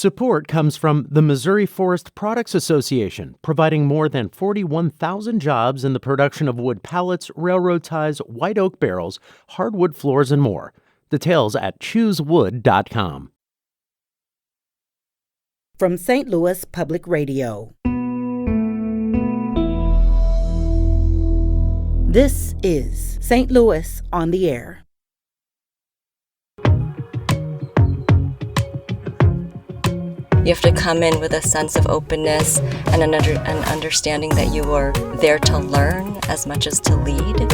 Support comes from the Missouri Forest Products Association, providing more than 41,000 jobs in the production of wood pallets, railroad ties, white oak barrels, hardwood floors, and more. Details at choosewood.com. From St. Louis Public Radio. This is St. Louis on the Air. You have to come in with a sense of openness and an understanding that you are there to learn as much as to lead.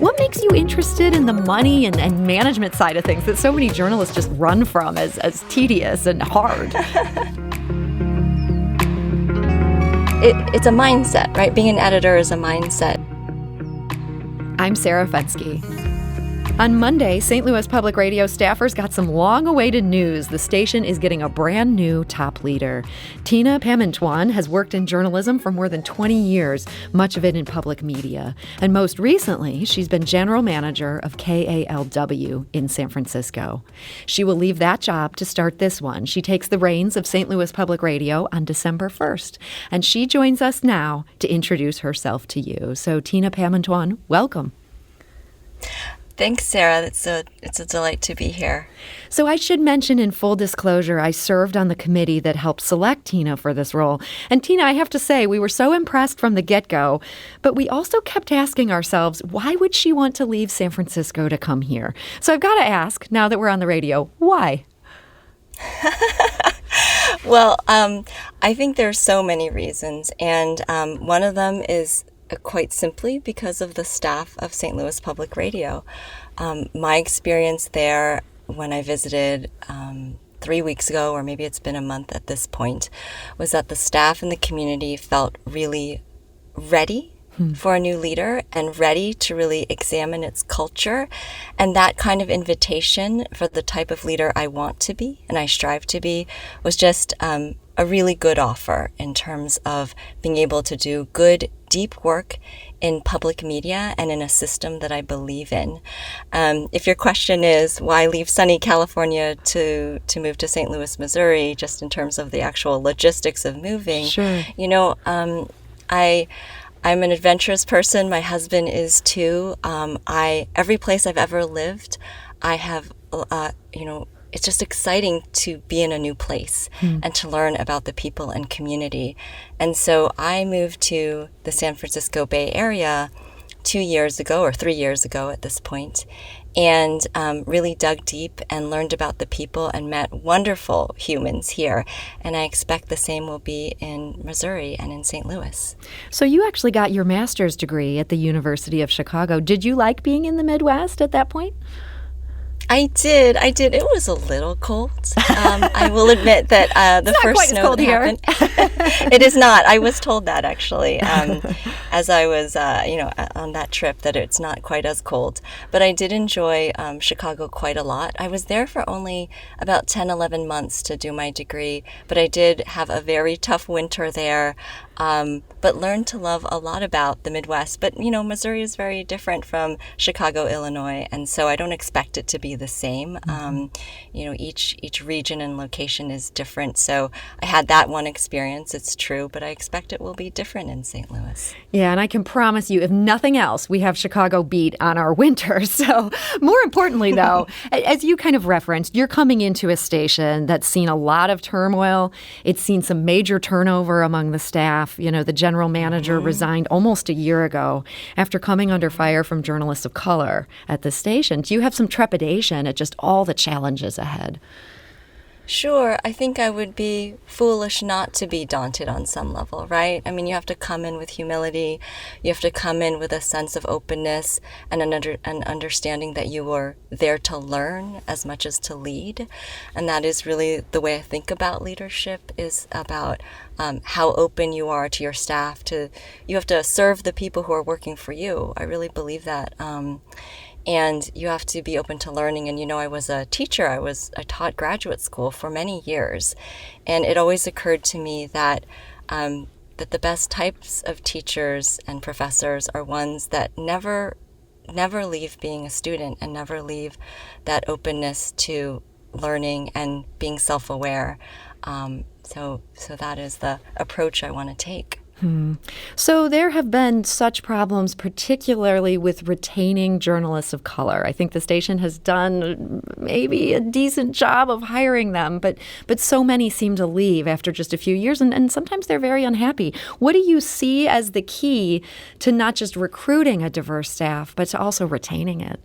What makes you interested in the money and management side of things that so many journalists just run from as tedious and hard? It's a mindset, right? Being an editor is a mindset. I'm Sarah Fensky. On Monday, St. Louis Public Radio staffers got some long-awaited news. The station is getting a brand new top leader. Tina Pamintuan has worked in journalism for more than 20 years, much of it in public media. And most recently, she's been general manager of KALW in San Francisco. She will leave that job to start this one. She takes the reins of St. Louis Public Radio on December 1st. And she joins us now to introduce herself to you. So, Tina Pamintuan, welcome. Thanks, Sarah. It's a delight to be here. So I should mention in full disclosure, I served on the committee that helped select Tina for this role. And Tina, I have to say, we were so impressed from the get-go, but we also kept asking ourselves, why would she want to leave San Francisco to come here? So I've got to ask, now that we're on the radio, why? Well, I think there's so many reasons, and one of them is quite simply because of the staff of St. Louis Public Radio. My experience there when I visited 3 weeks ago, or maybe it's been a month at this point, was that the staff and the community felt really ready for a new leader and ready to really examine its culture. And that kind of invitation for the type of leader I want to be and I strive to be was just a really good offer in terms of being able to do good, deep work in public media and in a system that I believe in. If your question is why leave sunny California to move to St. Louis, Missouri, just in terms of the actual logistics of moving, sure. I'm an adventurous person. My husband is too. Every place I've ever lived, I have, it's just exciting to be in a new place and to learn about the people and community. And so I moved to the San Francisco Bay Area 2 years ago, or 3 years ago at this point, and really dug deep and learned about the people and met wonderful humans here. And I expect the same will be in Missouri and in St. Louis. So you actually got your master's degree at the University of Chicago. Did you like being in the Midwest at that point? I did. It was a little cold. I will admit that the first snow that happened. It is not. I was told that actually, as I was, on that trip, that it's not quite as cold. But I did enjoy Chicago quite a lot. I was there for only about 10, 11 months to do my degree, but I did have a very tough winter there. But learned to love a lot about the Midwest. But, Missouri is very different from Chicago, Illinois, and so I don't expect it to be the same. Each region and location is different. So I had that one experience, it's true, but I expect it will be different in St. Louis. Yeah, and I can promise you, if nothing else, we have Chicago beat on our winter. So more importantly, though, as you kind of referenced, you're coming into a station that's seen a lot of turmoil. It's seen some major turnover among the staff. The general manager resigned almost a year ago after coming under fire from journalists of color at the station. Do you have some trepidation at just all the challenges ahead? Sure. I think I would be foolish not to be daunted on some level, right? I mean, you have to come in with humility. You have to come in with a sense of openness and an understanding that you are there to learn as much as to lead. And that is really the way I think about leadership, is about how open you are to your staff. You have to serve the people who are working for you. I really believe that. And you have to be open to learning. And, I was a teacher. I taught graduate school for many years. And it always occurred to me that the best types of teachers and professors are ones that never leave being a student and never leave that openness to learning and being self-aware. So that is the approach I want to take. So there have been such problems, particularly with retaining journalists of color. I think the station has done maybe a decent job of hiring them, but so many seem to leave after just a few years, and sometimes they're very unhappy. What do you see as the key to not just recruiting a diverse staff, but to also retaining it?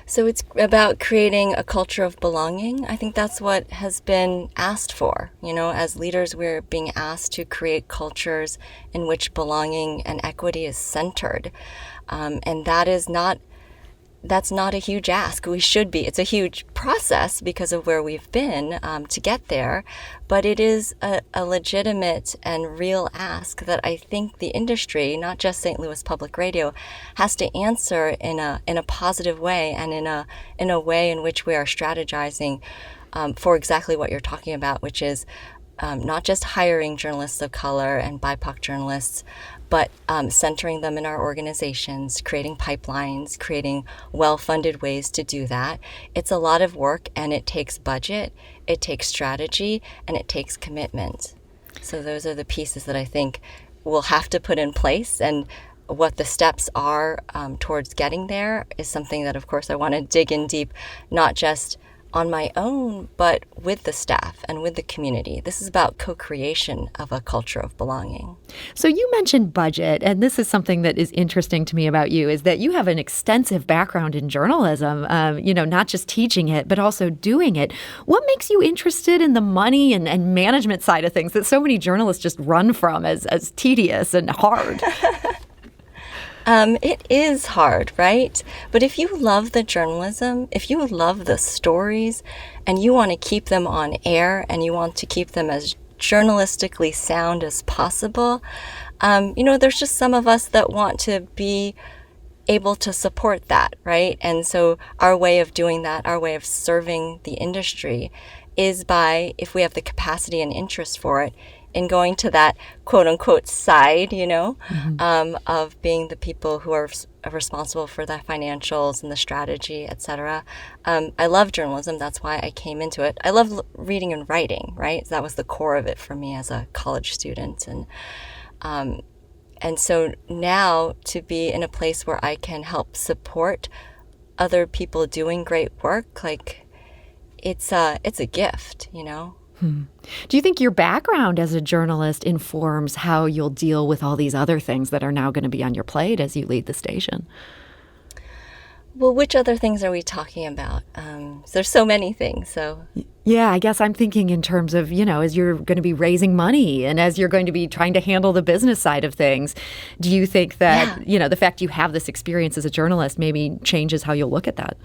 So it's about creating a culture of belonging. I think that's what has been asked for. As leaders, we're being asked to create cultures in which belonging and equity is centered. And that's not a huge ask. We should be. It's a huge process because of where we've been to get there. But it is a legitimate and real ask that I think the industry, not just St. Louis Public Radio, has to answer in a positive way, and in a way in which we are strategizing for exactly what you're talking about, which is not just hiring journalists of color and BIPOC journalists, but centering them in our organizations, creating pipelines, creating well-funded ways to do that. It's a lot of work, and it takes budget, it takes strategy, and it takes commitment. So those are the pieces that I think we'll have to put in place, and what the steps are towards getting there is something that, of course, I want to dig in deep, not just on my own, but with the staff and with the community. This is about co-creation of a culture of belonging. So you mentioned budget, and this is something that is interesting to me about you, is that you have an extensive background in journalism, not just teaching it, but also doing it. What makes you interested in the money and management side of things that so many journalists just run from as tedious and hard? It is hard, right? But if you love the journalism, if you love the stories, and you want to keep them on air, and you want to keep them as journalistically sound as possible, there's just some of us that want to be able to support that, right? And so our way of doing that, our way of serving the industry is by, if we have the capacity and interest for it, in going to that quote unquote side, of being the people who are responsible for the financials and the strategy, et cetera. I love journalism. That's why I came into it. I love reading and writing, right? That was the core of it for me as a college student. And so now to be in a place where I can help support other people doing great work, like it's a gift, Do you think your background as a journalist informs how you'll deal with all these other things that are now going to be on your plate as you lead the station? Well, which other things are we talking about? There's so many things. So yeah, I guess I'm thinking in terms of, as you're going to be raising money and as you're going to be trying to handle the business side of things, do you think that, the fact you have this experience as a journalist maybe changes how you'll look at that?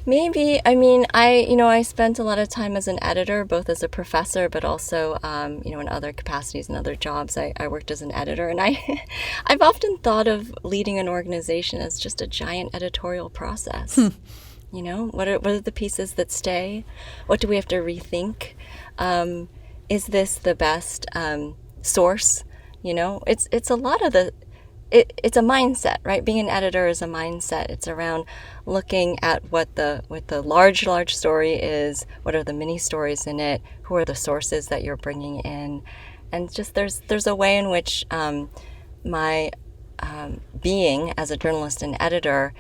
Maybe. I mean, I spent a lot of time as an editor, both as a professor, but also, in other capacities and other jobs. I worked as an editor, and I've often thought of leading an organization as just a giant editorial process. What are the pieces that stay? What do we have to rethink? Is this the best source? It's a lot of the. It's a mindset, right? Being an editor is a mindset. It's around looking at what the large story is, what are the mini stories in it, who are the sources that you're bringing in, and just there's a way in which my being as a journalist and editor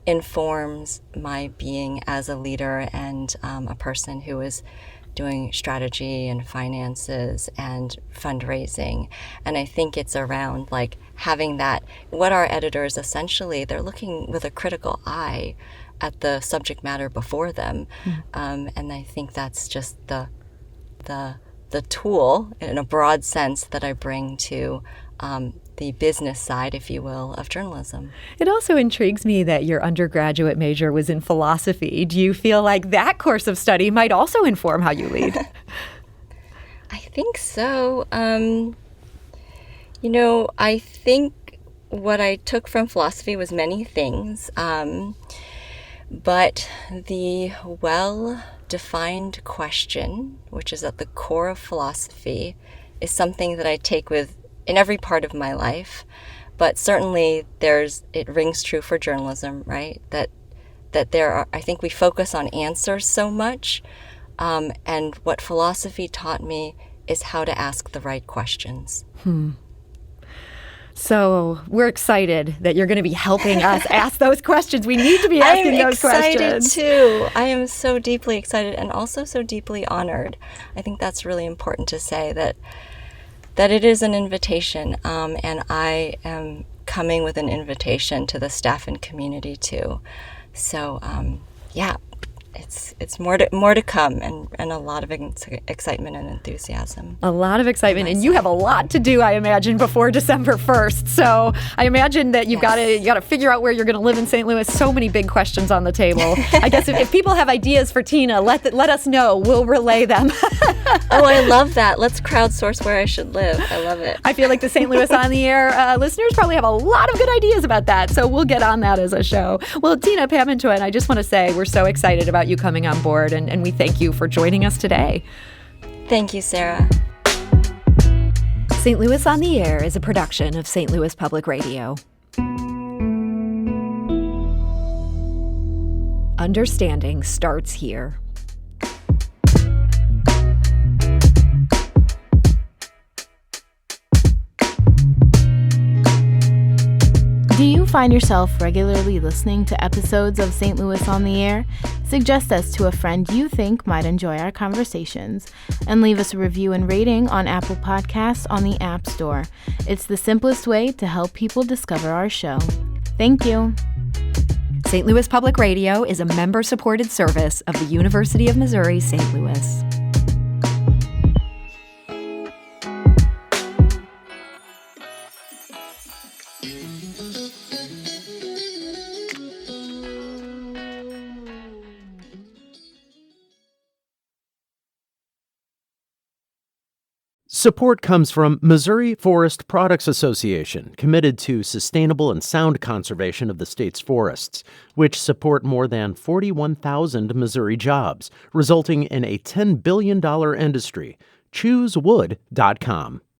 informs my being as a leader and a person who is doing strategy and finances and fundraising. And I think it's around like having that, what our editors essentially, they're looking with a critical eye at the subject matter before them. And I think that's just the tool in a broad sense that I bring to the business side, if you will, of journalism. It also intrigues me that your undergraduate major was in philosophy. Do you feel like that course of study might also inform how you lead? I think so. I think what I took from philosophy was many things, but the well-defined question, which is at the core of philosophy, is something that I take with in every part of my life. But certainly it rings true for journalism, right? That I think we focus on answers so much. And what philosophy taught me is how to ask the right questions. So we're excited that you're going to be helping us ask those questions. We need to be asking those questions. I'm excited too. I am so deeply excited and also so deeply honored. I think that's really important to say that it is an invitation, and I am coming with an invitation to the staff and community too. So yeah. It's more to come, and a lot of excitement and enthusiasm. A lot of excitement, and you have a lot to do, I imagine, before December 1st. So I imagine that you've got to figure out where you're going to live in St. Louis. So many big questions on the table. I guess if people have ideas for Tina, let us know. We'll relay them. Oh, I love that. Let's crowdsource where I should live. I love it. I feel like the St. Louis on the Air listeners probably have a lot of good ideas about that. So we'll get on that as a show. Well, Tina Pamintuan, I just want to say we're so excited about you coming on board, and we thank you for joining us today. Thank you, Sarah. St. Louis on the Air is a production of St. Louis Public Radio. Understanding starts here. Do you find yourself regularly listening to episodes of St. Louis on the Air? Suggest us to a friend you think might enjoy our conversations, and leave us a review and rating on Apple Podcasts on the App Store. It's the simplest way to help people discover our show. Thank you. St. Louis Public Radio is a member-supported service of the University of Missouri, St. Louis. Support comes from Missouri Forest Products Association, committed to sustainable and sound conservation of the state's forests, which support more than 41,000 Missouri jobs, resulting in a $10 billion industry. ChooseWood.com.